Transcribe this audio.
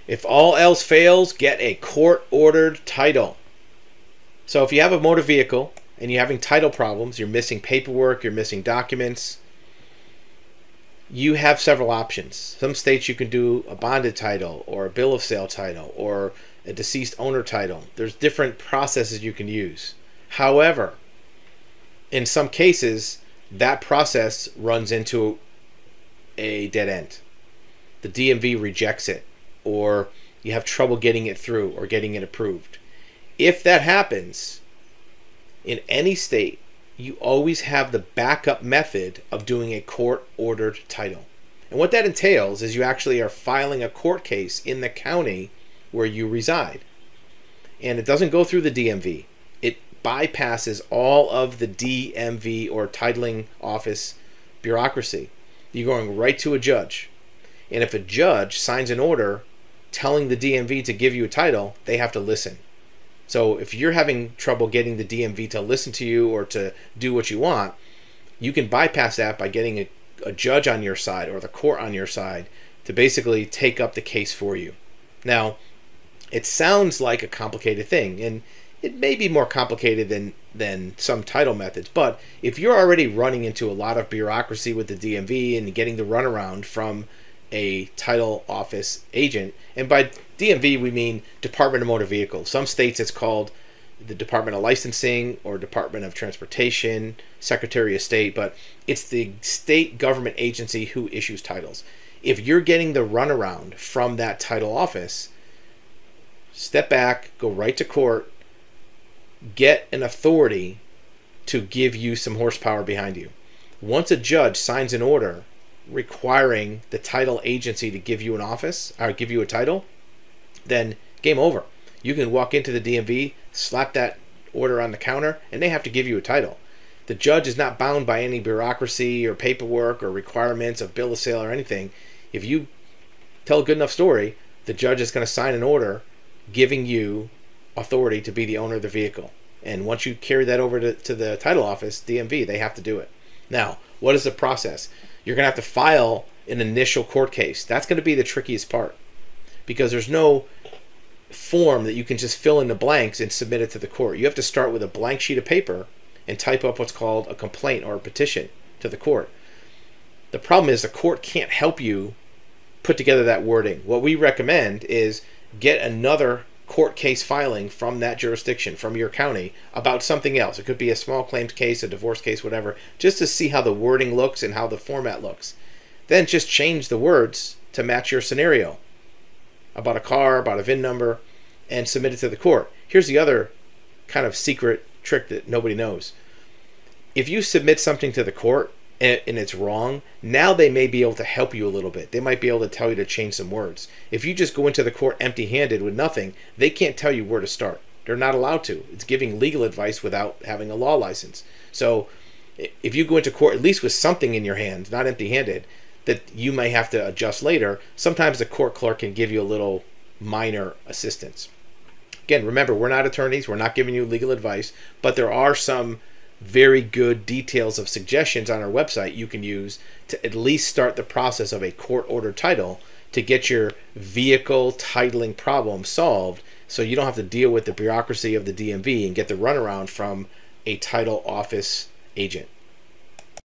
If all else fails, get a court-ordered title. So if you have a motor vehicle and you're having title problems, you're missing paperwork, you're missing documents, you have several options. Some states you can do a bonded title or a bill of sale title or a deceased owner title. There's different processes you can use. However, in some cases, that process runs into a dead end. The DMV rejects it, or you have trouble getting it through or getting it approved. If that happens, in any state, you always have the backup method of doing a court-ordered title. And what that entails is you actually are filing a court case in the county where you reside. And it doesn't go through the DMV. It bypasses all of the DMV or titling office bureaucracy. You're going right to a judge. And if a judge signs an order telling the DMV to give you a title, they have to listen. So if you're having trouble getting the DMV to listen to you or to do what you want, you can bypass that by getting a judge on your side or the court on your side to basically take up the case for you. Now, it sounds like a complicated thing, and it may be more complicated than some title methods, but if you're already running into a lot of bureaucracy with the DMV and getting the runaround from a title office agent, and by DMV we mean Department of Motor Vehicles. Some states it's called the Department of Licensing or Department of Transportation, Secretary of State, but it's the state government agency who issues titles. If you're getting the runaround from that title office, step back, go right to court, get an authority to give you some horsepower behind you. Once a judge signs an order requiring the title agency to give you an office or give you a title, then game over. You can walk into the DMV, slap that order on the counter, and they have to give you a title. The judge is not bound by any bureaucracy or paperwork or requirements of bill of sale or anything. If you tell a good enough story, the judge is going to sign an order giving you authority to be the owner of the vehicle. And once you carry that over to the title office, DMV, they have to do it. Now, what is the process? You're going to have to file an initial court case. That's going to be the trickiest part, because there's no form that you can just fill in the blanks and submit it to the court. You have to start with a blank sheet of paper and type up what's called a complaint or a petition to the court. The problem is the court can't help you put together that wording. What we recommend is get another court case filing from that jurisdiction, from your county, about something else. It could be a small claims case, a divorce case, whatever, just to see how the wording looks and how the format looks. Then just change the words to match your scenario about a car, about a VIN number, and submit it to the court. Here's the other kind of secret trick that nobody knows. If you submit something to the court and it's wrong, now they may be able to help you a little bit. They might be able to tell you to change some words. If you just go into the court empty-handed with nothing, they can't tell you where to start. They're not allowed to. It's giving legal advice without having a law license. So if you go into court at least with something in your hand, not empty-handed, that you may have to adjust later, sometimes the court clerk can give you a little minor assistance. Again, remember, we're not attorneys. We're not giving you legal advice, but there are some very good details of suggestions on our website you can use to at least start the process of a court-ordered title to get your vehicle titling problem solved, so you don't have to deal with the bureaucracy of the DMV and get the runaround from a title office agent.